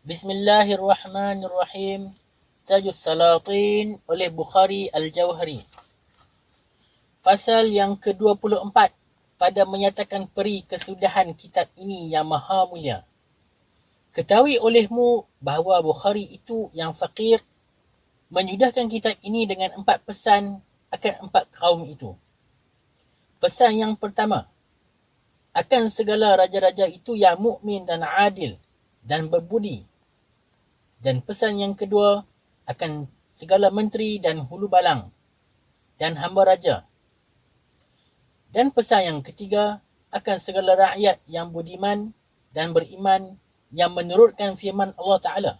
Bismillahirrahmanirrahim. Tajus Salatin oleh Bukhari Al-Jauhari. Fasal yang ke-24 pada menyatakan peri kesudahan kitab ini yang maha mulia. Ketahui olehmu bahawa Bukhari itu yang fakir menyudahkan kitab ini dengan 4 pesan akan 4 kaum itu. Pesan yang pertama, akan segala raja-raja itu yang mukmin dan adil dan berbudi. Dan pesan yang kedua, akan segala menteri dan hulu balang dan hamba raja. Dan pesan yang ketiga, akan segala rakyat yang budiman dan beriman yang menurutkan firman Allah Ta'ala.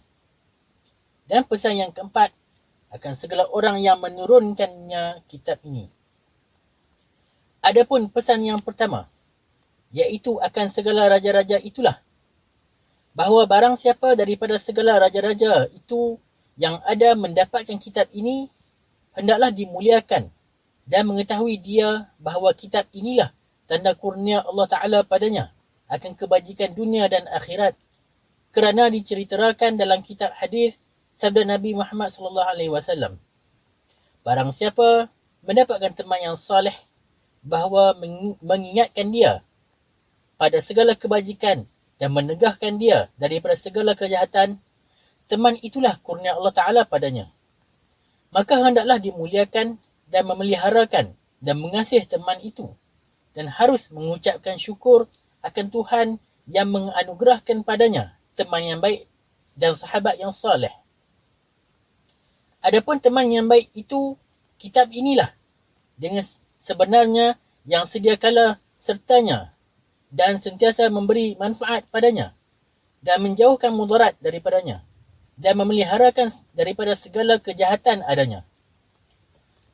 Dan pesan yang keempat, akan segala orang yang menurunkannya kitab ini. Adapun pesan yang pertama, iaitu akan segala raja-raja itulah, bahawa barang siapa daripada segala raja-raja itu yang ada mendapatkan kitab ini, hendaklah dimuliakan dan mengetahui dia bahawa kitab inilah tanda kurnia Allah Ta'ala padanya akan kebajikan dunia dan akhirat, kerana diceritakan dalam kitab hadis sabda Nabi Muhammad SAW. Barang siapa mendapatkan teman yang saleh bahawa mengingatkan dia pada segala kebajikan dan menegahkan dia daripada segala kejahatan, teman itulah kurnia Allah Ta'ala padanya. Maka hendaklah dimuliakan dan memeliharakan dan mengasihi teman itu, dan harus mengucapkan syukur akan Tuhan yang menganugerahkan padanya teman yang baik dan sahabat yang saleh. Adapun teman yang baik itu, kitab inilah dengan sebenarnya yang sedia kala sertanya dan sentiasa memberi manfaat padanya dan menjauhkan mudarat daripadanya dan memeliharakan daripada segala kejahatan adanya.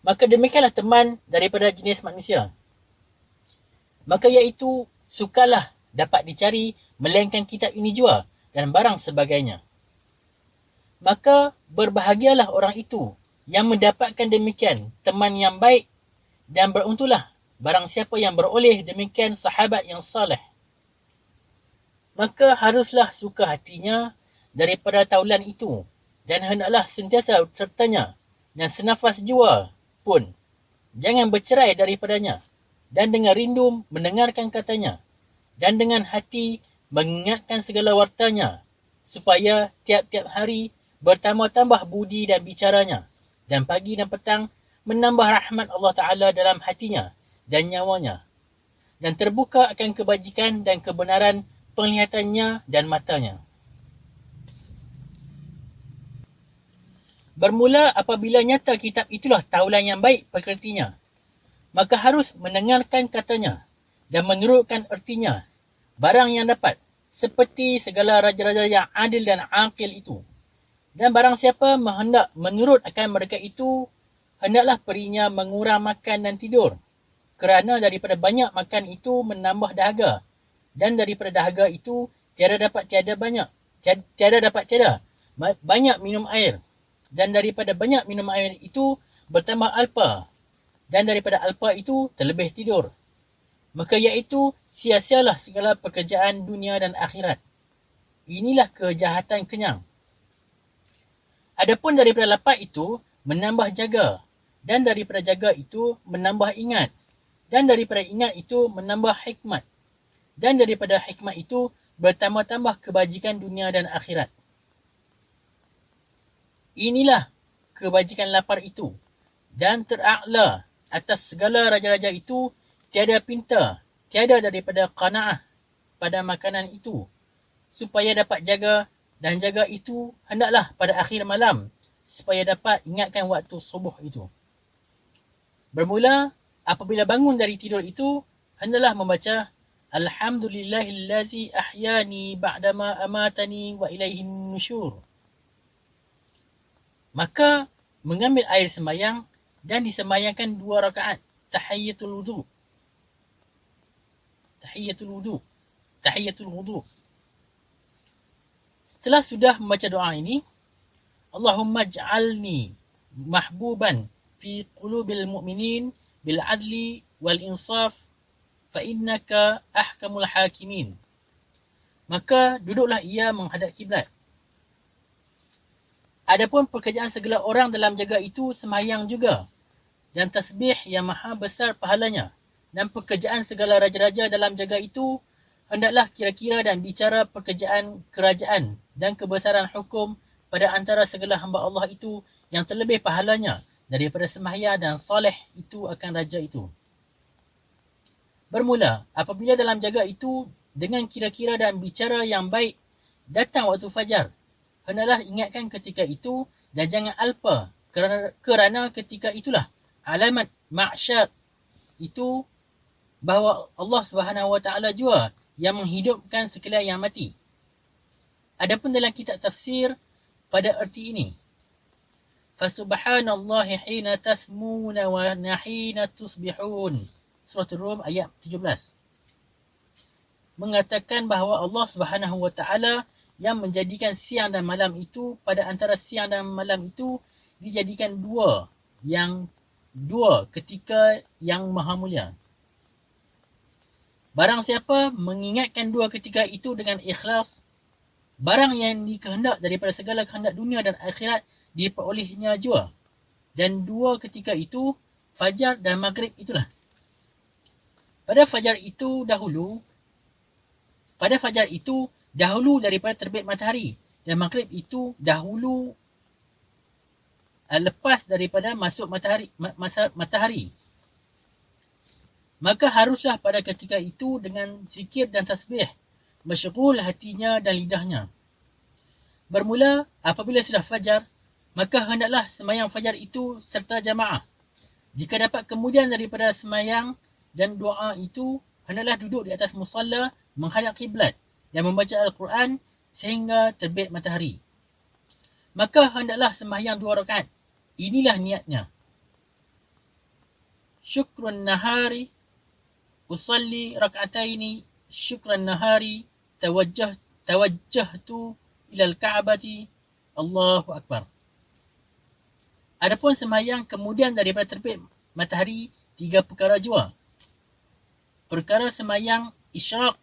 Maka demikianlah teman daripada jenis manusia. Maka iaitu sukalah dapat dicari melainkan kitab ini jua dan barang sebagainya. Maka berbahagialah orang itu yang mendapatkan demikian teman yang baik, dan beruntunglah barang siapa yang beroleh demikian sahabat yang saleh. Maka haruslah suka hatinya daripada taulan itu, dan hendaklah sentiasa sertanya, dan senafas jua pun jangan bercerai daripadanya, dan dengan rindu mendengarkan katanya, dan dengan hati mengingatkan segala wartanya, supaya tiap-tiap hari bertambah-tambah budi dan bicaranya, dan pagi dan petang menambah rahmat Allah Ta'ala dalam hatinya dan nyawanya, dan terbuka akan kebajikan dan kebenaran penglihatannya dan matanya. Bermula apabila nyata kitab itulah taulan yang baik pekertinya, maka harus mendengarkan katanya dan menurutkan ertinya barang yang dapat, seperti segala raja-raja yang adil dan aqil itu. Dan barang siapa menghendak menurut akan mereka itu, hendaklah perinya mengurang makan dan tidur, kerana daripada banyak makan itu menambah dahaga, dan daripada dahaga itu tiada dapat tiada banyak minum air, dan daripada banyak minum air itu bertambah alpa, dan daripada alpa itu terlebih tidur. Maka iaitu sia-sialah segala pekerjaan dunia dan akhirat. Inilah kejahatan kenyang. Adapun daripada lapar itu menambah jaga, dan daripada jaga itu menambah ingat, dan daripada ingat itu menambah hikmat, dan daripada hikmat itu bertambah-tambah kebajikan dunia dan akhirat. Inilah kebajikan lapar itu, dan tera'la atas segala raja-raja itu tiada pinta, tiada daripada qanaah pada makanan itu, supaya dapat jaga, dan jaga itu hendaklah pada akhir malam, supaya dapat ingatkan waktu subuh itu. Bermula apabila bangun dari tidur itu, hendaklah membaca Alhamdulillahillazi ahyani ba'dama amatani wa ilaihin nusyur. Maka mengambil air sembahyang dan disembahyangkan 2 rakaat tahiyatul wudu. Setelah sudah membaca doa ini, Allahumma ij'alni mahbuban fi qulubil mu'minin bil adli wal insaf fa innaka ahkamul hakimin. Maka duduklah ia menghadap kiblat. Adapun pekerjaan segala orang dalam jaga itu sembahyang juga, dan tasbih yang maha besar pahalanya. Dan pekerjaan segala raja-raja dalam jaga itu hendaklah kira-kira dan bicara pekerjaan kerajaan dan kebesaran hukum pada antara segala hamba Allah itu yang terlebih pahalanya daripada sembahyang dan soleh itu akan raja itu. Bermula, apabila dalam jaga itu dengan kira-kira dan bicara yang baik datang waktu fajar, hendaklah ingatkan ketika itu dan jangan alpa kerana ketika itulah alamat mahsyar itu bahawa Allah Subhanahu Wa Taala jua yang menghidupkan sekalian yang mati. Adapun dalam kitab tafsir pada erti ini, Fasubhanallahi hina tasmuna wa hina tusbihun. Surah Rum ayat 17. Mengatakan bahawa Allah Subhanahu Wa Taala yang menjadikan siang dan malam itu, pada antara siang dan malam itu dijadikan dua ketika yang maha mulia. Barang siapa mengingatkan dua ketika itu dengan ikhlas, barang yang dikehendak daripada segala kehendak dunia dan akhirat diperolehnya jua. Dan dua ketika itu, fajar dan maghrib itulah. Pada fajar itu dahulu daripada terbit matahari, dan maghrib itu dahulu lepas daripada masuk matahari. Maka haruslah pada ketika itu dengan zikir dan tasbih, masyghul hatinya dan lidahnya. Bermula, apabila sudah fajar, maka hendaklah sembahyang fajar itu serta jamaah. Jika dapat kemudian daripada sembahyang dan doa itu, hendaklah duduk di atas musalla menghadap kiblat dan membaca Al-Quran sehingga terbit matahari. Maka hendaklah sembahyang 2 rakaat. Inilah niatnya. Syukrun nahari usalli rak'ataini syukran nahari tawajjahtu ilal ka'bati Allahu Akbar. Adapun sembahyang kemudian daripada terbit matahari, 3 perkara jua. Perkara sembahyang isyraq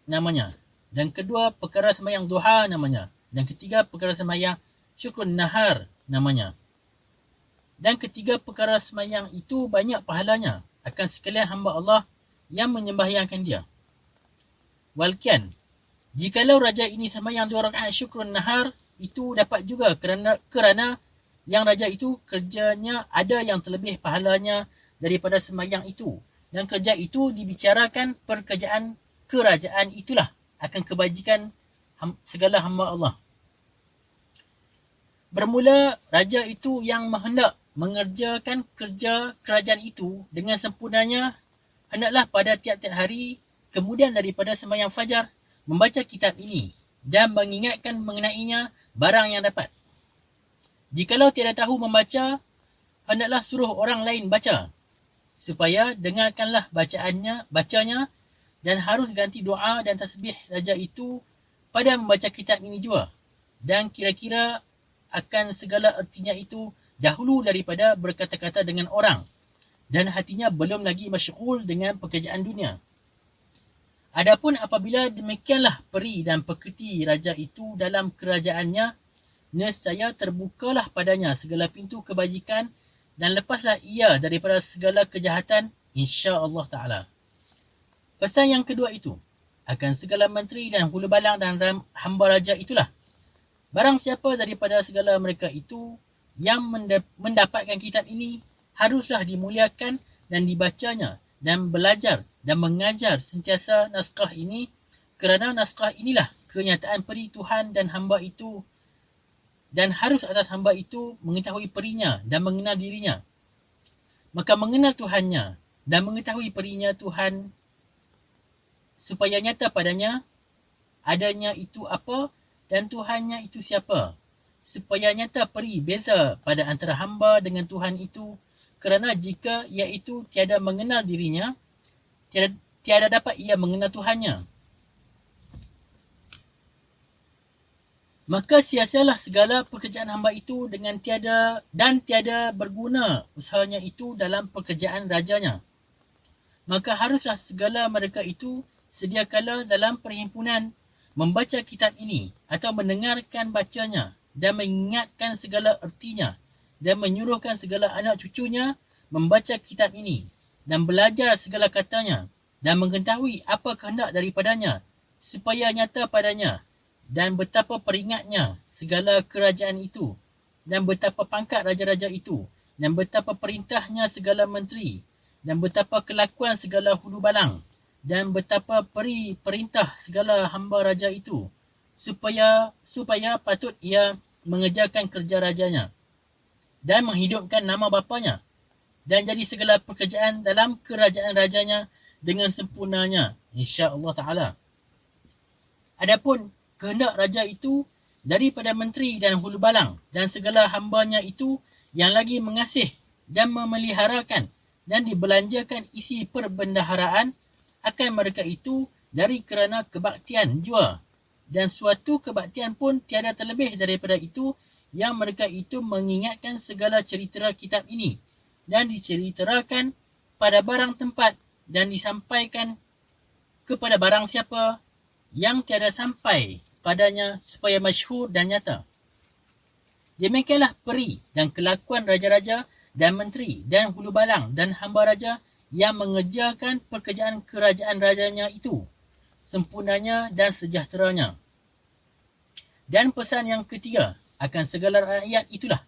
namanya, dan kedua perkara sembahyang duha namanya, dan ketiga perkara sembahyang syukrun nahar namanya. Dan ketiga perkara sembahyang itu banyak pahalanya akan sekalian hamba Allah yang menyembahyangkan dia. Walkian, jikalau raja ini sembahyang 2 rakaat syukrun nahar, itu dapat juga kerana yang raja itu kerjanya ada yang terlebih pahalanya daripada sembahyang itu. Dan kerja itu dibicarakan pekerjaan kerajaan itulah akan kebajikan segala hamba Allah. Bermula, raja itu yang menghendak mengerjakan kerja kerajaan itu dengan sempurnanya, hendaklah pada tiap-tiap hari kemudian daripada sembahyang fajar membaca kitab ini dan mengingatkan mengenainya barang yang dapat. Jikalau tiada tahu membaca, hendaklah suruh orang lain baca, supaya dengarkanlah bacanya, dan harus ganti doa dan tasbih raja itu pada membaca kitab ini jua. Dan kira-kira akan segala ertinya itu dahulu daripada berkata-kata dengan orang, dan hatinya belum lagi masyghul dengan pekerjaan dunia. Adapun apabila demikianlah peri dan pekerti raja itu dalam kerajaannya, nescaya terbukalah padanya segala pintu kebajikan dan lepaslah ia daripada segala kejahatan, insya-Allah Ta'ala. Pesan yang kedua itu akan segala menteri dan hulu balang dan hamba raja itulah. Barang siapa daripada segala mereka itu yang mendapatkan kitab ini, haruslah dimuliakan dan dibacanya dan belajar dan mengajar sentiasa naskah ini, kerana naskah inilah kenyataan peri Tuhan dan hamba itu, dan harus atas hamba itu mengetahui perinya dan mengenal dirinya. Maka mengenal Tuhannya dan mengetahui perinya Tuhan, supaya nyata padanya adanya itu apa dan Tuhannya itu siapa. Supaya nyata peri beza pada antara hamba dengan Tuhan itu, kerana jika ia itu tiada mengenal dirinya, tiada dapat ia mengenal Tuhannya. Maka sia-sialah segala pekerjaan hamba itu dengan tiada berguna usahanya itu dalam pekerjaan rajanya. Maka haruslah segala mereka itu sediakala dalam perhimpunan membaca kitab ini atau mendengarkan bacanya dan mengingatkan segala ertinya dan menyuruhkan segala anak cucunya membaca kitab ini dan belajar segala katanya dan mengetahui apa kehendak daripadanya supaya nyata padanya dan betapa peringatnya segala kerajaan itu dan betapa pangkat raja-raja itu dan betapa perintahnya segala menteri dan betapa kelakuan segala hulu balang dan betapa perintah segala hamba raja itu supaya patut ia mengerjakan kerja rajanya dan menghidupkan nama bapanya dan jadi segala pekerjaan dalam kerajaan rajanya dengan sempurnanya, insya-Allah taala. Adapun kehendak raja itu daripada menteri dan hulu balang dan segala hambanya itu yang lagi mengasih dan memeliharakan dan dibelanjakan isi perbendaharaan akan mereka itu dari kerana kebaktian jua. Dan suatu kebaktian pun tiada terlebih daripada itu yang mereka itu mengingatkan segala cerita kitab ini dan diceritakan pada barang tempat dan disampaikan kepada barang siapa yang tiada sampai padanya supaya masyhur dan nyata. Demikianlah peri dan kelakuan raja-raja dan menteri dan hulu balang dan hamba raja yang mengerjakan pekerjaan kerajaan rajanya itu sempurnanya dan sejahteranya. Dan pesan yang ketiga akan segala rakyat itulah,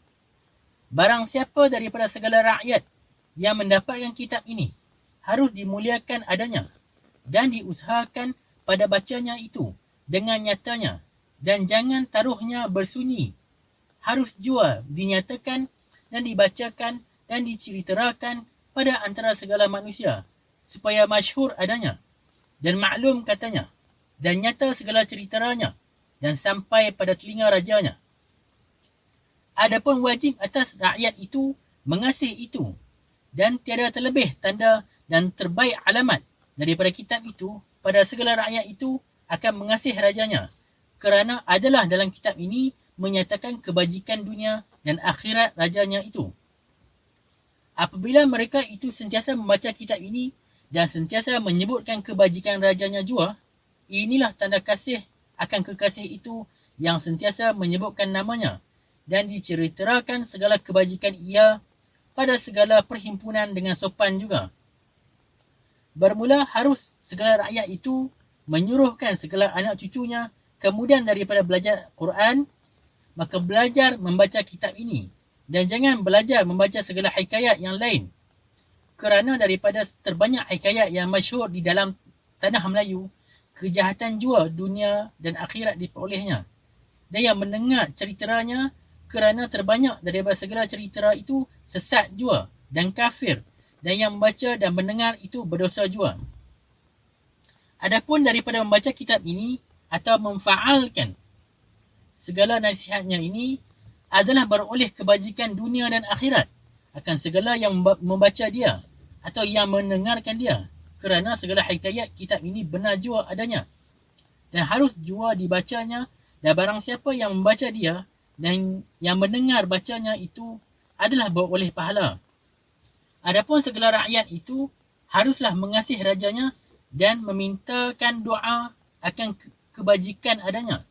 barang siapa daripada segala rakyat yang mendapatkan kitab ini harus dimuliakan adanya dan diusahakan pada bacanya itu dengan nyatanya dan jangan taruhnya bersunyi. Harus jua dinyatakan dan dibacakan dan diceritakan pada antara segala manusia supaya masyhur adanya dan maklum katanya dan nyata segala ceritanya dan sampai pada telinga rajanya. Adapun wajib atas rakyat itu mengasihi itu dan tiada terlebih tanda dan terbaik alamat daripada kitab itu pada segala rakyat itu akan mengasihi rajanya kerana adalah dalam kitab ini menyatakan kebajikan dunia dan akhirat rajanya itu. Apabila mereka itu sentiasa membaca kitab ini dan sentiasa menyebutkan kebajikan rajanya jua, inilah tanda kasih akan kekasih itu yang sentiasa menyebutkan namanya dan diceritakan segala kebajikan ia pada segala perhimpunan dengan sopan juga. Bermula harus segala rakyat itu menyuruhkan segala anak cucunya kemudian daripada belajar Quran, maka belajar membaca kitab ini dan jangan belajar membaca segala hikayat yang lain. Kerana daripada terbanyak hikayat yang masyhur di dalam tanah Melayu, kejahatan jua dunia dan akhirat diperolehnya. Dan yang mendengar ceritanya kerana terbanyak daripada segala cerita itu sesat jua dan kafir. Dan yang membaca dan mendengar itu berdosa jua. Adapun daripada membaca kitab ini atau memfaalkan segala nasihatnya ini adalah beroleh kebajikan dunia dan akhirat akan segala yang membaca dia atau yang mendengarkan dia. Kerana segala hikayat kitab ini benar jua adanya. Dan harus jua dibacanya dan barang siapa yang membaca dia dan yang mendengar bacanya itu adalah beroleh pahala. Adapun segala rakyat itu haruslah mengasihi rajanya dan memintakan doa akan kebajikan adanya.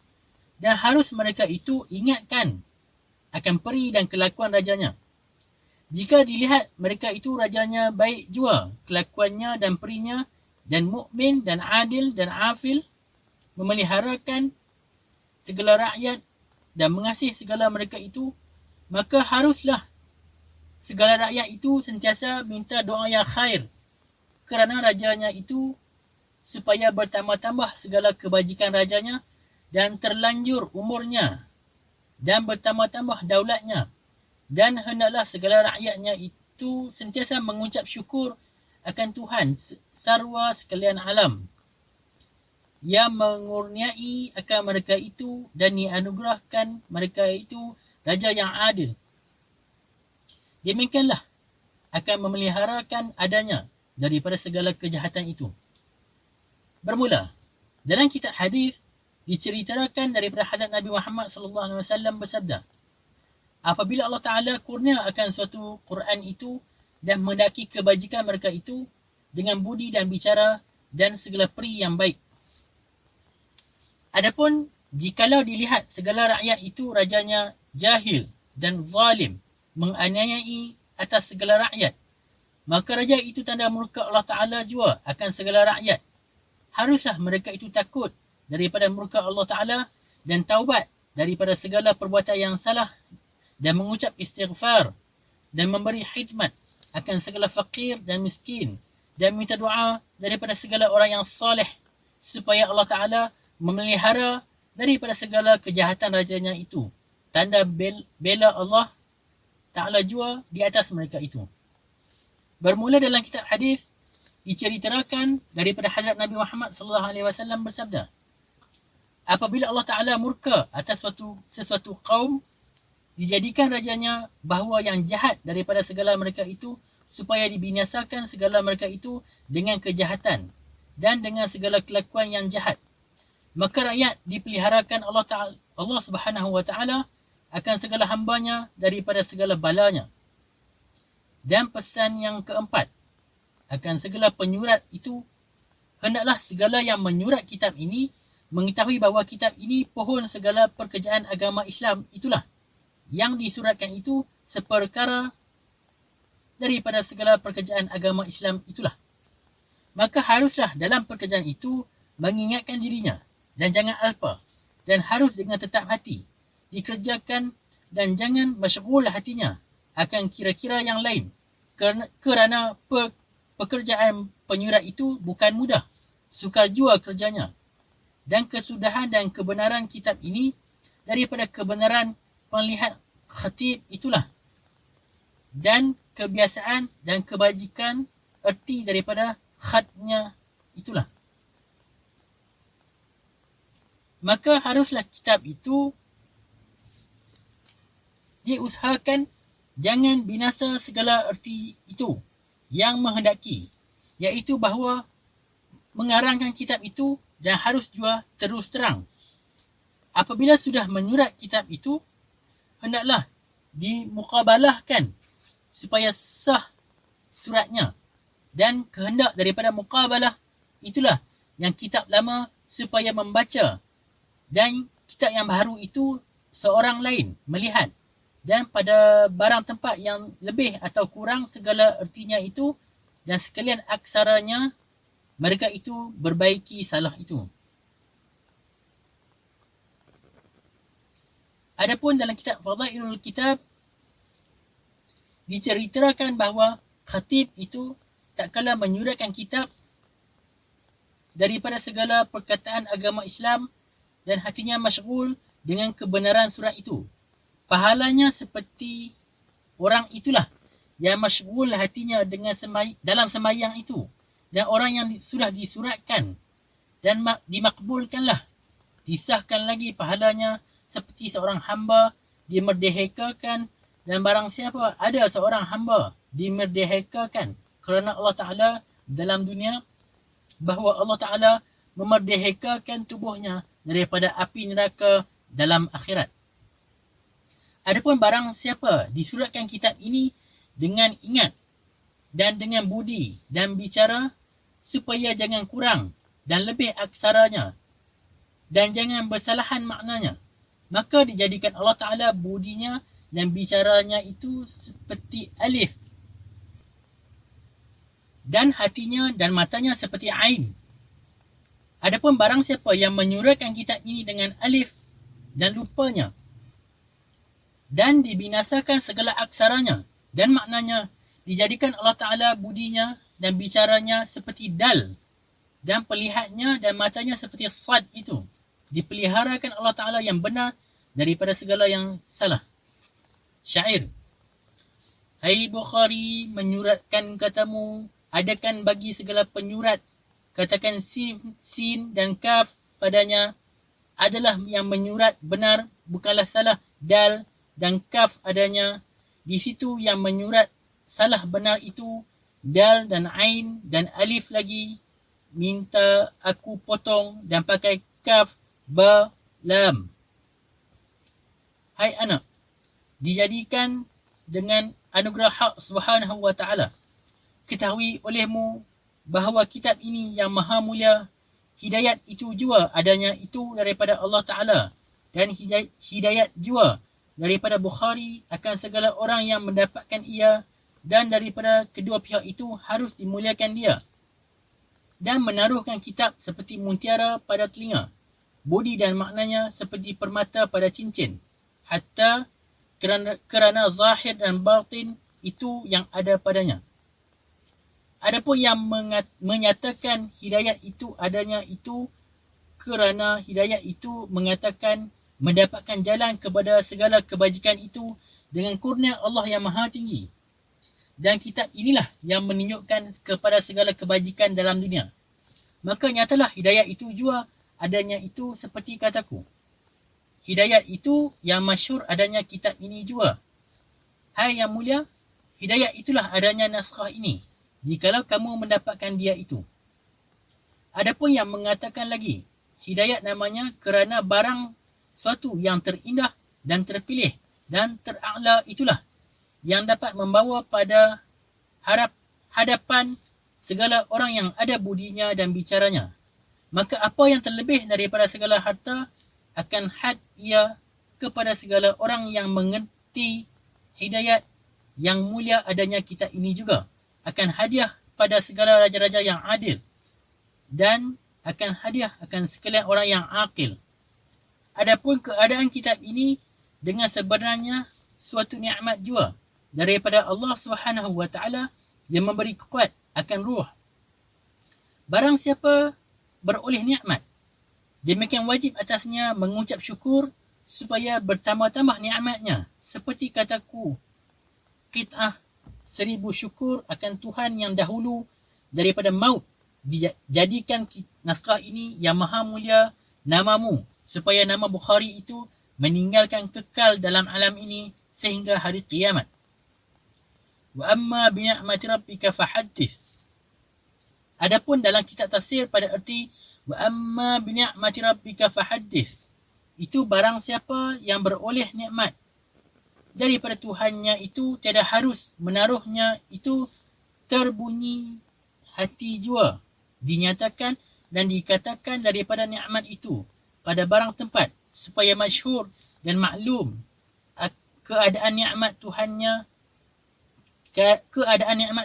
Dan harus mereka itu ingatkan akan peri dan kelakuan rajanya. Jika dilihat mereka itu rajanya baik jua kelakuannya dan perinya dan mukmin dan adil dan afil, memeliharakan segala rakyat dan mengasihi segala mereka itu, maka haruslah segala rakyat itu sentiasa minta doa yang khair kerana rajanya itu supaya bertambah-tambah segala kebajikan rajanya dan terlanjur umurnya dan bertambah-tambah daulatnya. Dan hendaklah segala rakyatnya itu sentiasa mengucap syukur akan Tuhan sarwa sekalian alam yang mengurniai akan mereka itu dan dianugerahkan mereka itu raja yang adil. Demikianlah akan memeliharakan adanya daripada segala kejahatan itu. Bermula, dalam kitab hadis diceritakan daripada hadis Nabi Muhammad SAW bersabda, apabila Allah Ta'ala kurnia akan suatu Quran itu dan mendaki kebajikan mereka itu dengan budi dan bicara dan segala peri yang baik. Adapun Jikalau dilihat segala rakyat itu rajanya jahil dan zalim, menganiayai atas segala rakyat, maka raja itu tanda murka Allah Ta'ala jua akan segala rakyat. Haruslah mereka itu takut daripada murka Allah Ta'ala dan taubat daripada segala perbuatan yang salah dan mengucap istighfar dan memberi khidmat akan segala fakir dan miskin dan minta doa daripada segala orang yang soleh supaya Allah Ta'ala memelihara daripada segala kejahatan rajanya itu. Tanda bela Allah Ta'ala jua di atas mereka itu. Bermula dalam kitab hadis diceritakan daripada Hadrat Nabi Muhammad SAW bersabda, apabila Allah Ta'ala murka atas sesuatu kaum, dijadikan rajanya bahawa yang jahat daripada segala mereka itu supaya dibinasakan segala mereka itu dengan kejahatan dan dengan segala kelakuan yang jahat. Maka rakyat dipeliharakan Allah Subhanahu Wa Ta'ala akan segala hambanya daripada segala balanya. Dan pesan yang keempat, akan segala penyurat itu, hendaklah segala yang menyurat kitab ini mengetahui bahawa kitab ini pohon segala pekerjaan agama Islam itulah. Yang disuratkan itu seperkara daripada segala pekerjaan agama Islam itulah. Maka haruslah dalam pekerjaan itu mengingatkan dirinya dan jangan alpa, dan harus dengan tetap hati dikerjakan dan jangan masyghul hatinya akan kira-kira yang lain, kerana pekerjaan penyurat itu bukan mudah, sukar jua kerjanya. Dan kesudahan dan kebenaran kitab ini daripada kebenaran penlihat khatib itulah, dan kebiasaan dan kebajikan erti daripada khatnya itulah. Maka haruslah kitab itu diusahakan jangan binasa segala erti itu yang menghendaki, iaitu bahawa mengarangkan kitab itu dan harus jua terus terang. Apabila sudah menyurat kitab itu, hendaklah dimukabalahkan supaya sah suratnya, dan kehendak daripada mukabalah itulah yang kitab lama supaya membaca, dan kitab yang baru itu seorang lain melihat, dan pada barang tempat yang lebih atau kurang segala ertinya itu dan sekalian aksaranya, mereka itu berbaiki salah itu. Adapun dalam kitab Fadailul Kitab diceritakan bahawa khatib itu tak kala menyuratkan kitab daripada segala perkataan agama Islam dan hatinya masyghul dengan kebenaran surat itu. Pahalanya seperti orang itulah yang masyghul hatinya dengan dalam sembahyang itu, dan orang yang sudah disuratkan dan dimakbulkanlah, disahkan lagi pahalanya seperti seorang hamba dimerdekakan, dan barang siapa ada seorang hamba dimerdekakan kerana Allah Ta'ala dalam dunia, bahawa Allah Ta'ala memerdekakan tubuhnya daripada api neraka dalam akhirat. Adapun barang siapa disuratkan kitab ini dengan ingat dan dengan budi dan bicara, supaya jangan kurang dan lebih aksaranya dan jangan bersalahan maknanya, maka dijadikan Allah Ta'ala budinya dan bicaranya itu seperti alif, dan hatinya dan matanya seperti ain. Adapun barang siapa yang menyuratkan kitab ini dengan alif dan lupanya, dan dibinasakan segala aksaranya dan maknanya, dijadikan Allah Ta'ala budinya dan bicaranya seperti dal, dan pelihatnya dan matanya seperti sad itu. Dipeliharakan Allah Ta'ala yang benar daripada segala yang salah. Syair. Hai Bukhari, menyuratkan katamu, adakan bagi segala penyurat, katakan sin dan kaf padanya, adalah yang menyurat benar, bukanlah salah dal dan kaf adanya. Di situ yang menyurat salah benar itu dal dan ain dan alif lagi, minta aku potong dan pakai kaf, ba, lam. Hai anak, dijadikan dengan anugerah hak Subhanahu Wa Ta'ala, ketahui olehmu bahawa kitab ini yang maha mulia hidayat itu jua adanya itu daripada Allah Ta'ala, dan hidayat jua daripada Bukhari akan segala orang yang mendapatkan ia, dan daripada kedua pihak itu harus dimuliakan dia, dan menaruhkan kitab seperti mutiara pada telinga, budi dan maknanya seperti permata pada cincin, hatta kerana zahir dan batin itu yang ada padanya. Adapun yang menyatakan hidayat itu adanya itu kerana hidayat itu mengatakan mendapatkan jalan kepada segala kebajikan itu dengan kurnia Allah yang Maha Tinggi. Dan kitab inilah yang menunjukkan kepada segala kebajikan dalam dunia. Maka nyatalah hidayat itu jua adanya itu seperti kataku. Hidayat itu yang masyhur adanya kitab ini jua. Hai yang mulia, hidayat itulah adanya naskah ini, jikalau kamu mendapatkan dia itu. Adapun yang mengatakan lagi, hidayat namanya kerana barang suatu yang terindah dan terpilih dan tera'la itulah yang dapat membawa pada hadapan segala orang yang ada budinya dan bicaranya. Maka apa yang terlebih daripada segala harta akan had ia kepada segala orang yang mengerti hidayat yang mulia adanya kitab ini juga. Akan hadiah pada segala raja-raja yang adil, dan akan hadiah akan sekalian orang yang akil. Adapun keadaan kitab ini dengan sebenarnya suatu nikmat jua daripada Allah Subhanahu wa taala yang memberi kuat akan ruh. Barang siapa beroleh nikmat, demikian wajib atasnya mengucap syukur supaya bertambah-tambah nikmatnya. Seperti kataku, qit'ah 1000 syukur akan Tuhan yang dahulu daripada maut. Dijadikan naskah ini yang maha mulia namamu, supaya nama Bukhari itu meninggalkan kekal dalam alam ini sehingga hari kiamat. Wa amma bi ni'mati rabbika fahaddith. Adapun dalam kitab tafsir pada erti wa amma bi ni'mati rabbika fahaddith, itu barang siapa yang beroleh nikmat daripada Tuhannya itu tiada harus menaruhnya itu terbunyi hati jua, dinyatakan dan dikatakan daripada nikmat itu pada barang tempat, supaya masyhur dan maklum keadaan nikmat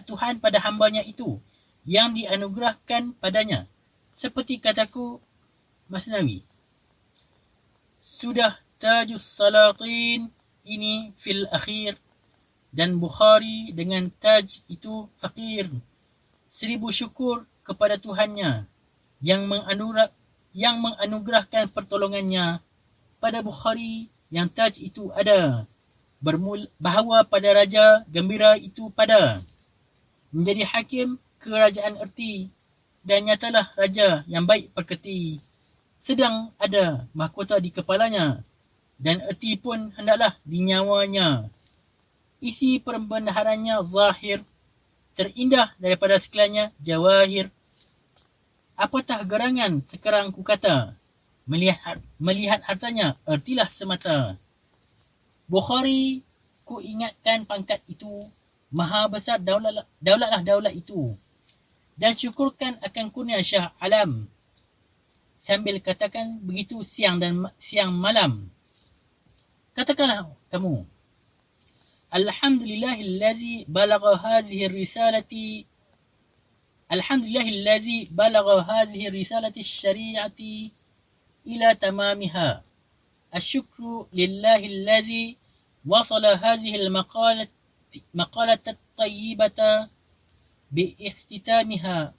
Tuhan pada hambanya itu yang dianugerahkan padanya. Seperti kataku Masnawi, sudah tajus salatin ini fil akhir, dan Bukhari dengan taj itu fakir. 1000 syukur kepada Tuhannya yang menganugerahkan pertolongannya pada Bukhari yang taj itu ada, bahawa pada raja gembira itu pada menjadi hakim kerajaan erti, dan nyatalah raja yang baik perketi, sedang ada mahkota di kepalanya, dan erti pun hendaklah di nyawanya. Isi perbendaharannya zahir, terindah daripada sekaliannya jawahir. Apatah gerangan sekarang ku kata, melihat hartanya ertilah semata. Bukhari, ku ingatkan pangkat itu, maha besar daulatlah daulat itu, dan syukurkan akan kurnia Syah Alam, sambil katakan begitu siang malam. Katakanlah kamu, Alhamdulillahillazi balagha hadhihi risalati syari'ati ila tamamiha. Asyukru lillahillazi wasala hadhihi al-maqalata at-tayyibata bi-ikhtitamiha.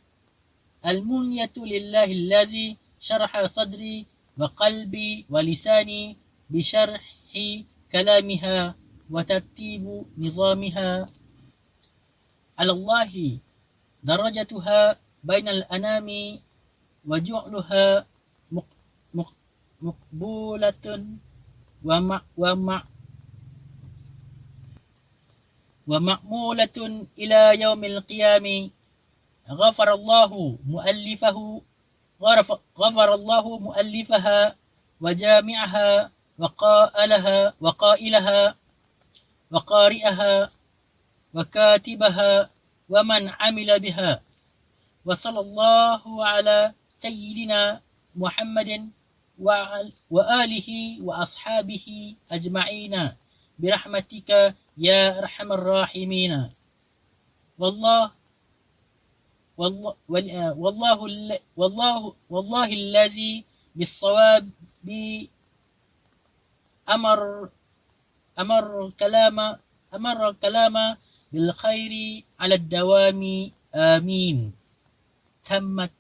Al-munyatu lillahillazi syaraha sadri wa qalbi wa lisani bisyarhi kalamiha wa tartibu nizamiha. Alallahi darajatuha bainal anami wa ju'luha muqbulatun wa ma'mulatun ila yaumil qiyami. Ghafarallahu muallifaha wa jami'aha wa qailaha wa qari'aha wa katibaha wa man amila biha. Wa sallallahu ala سيدنا محمد وآله وأصحابه أجمعين برحمتك يا أرحم الراحمين. والله والله الذي بالصواب أمر الكلام بالخير على الدوام. آمين. تمت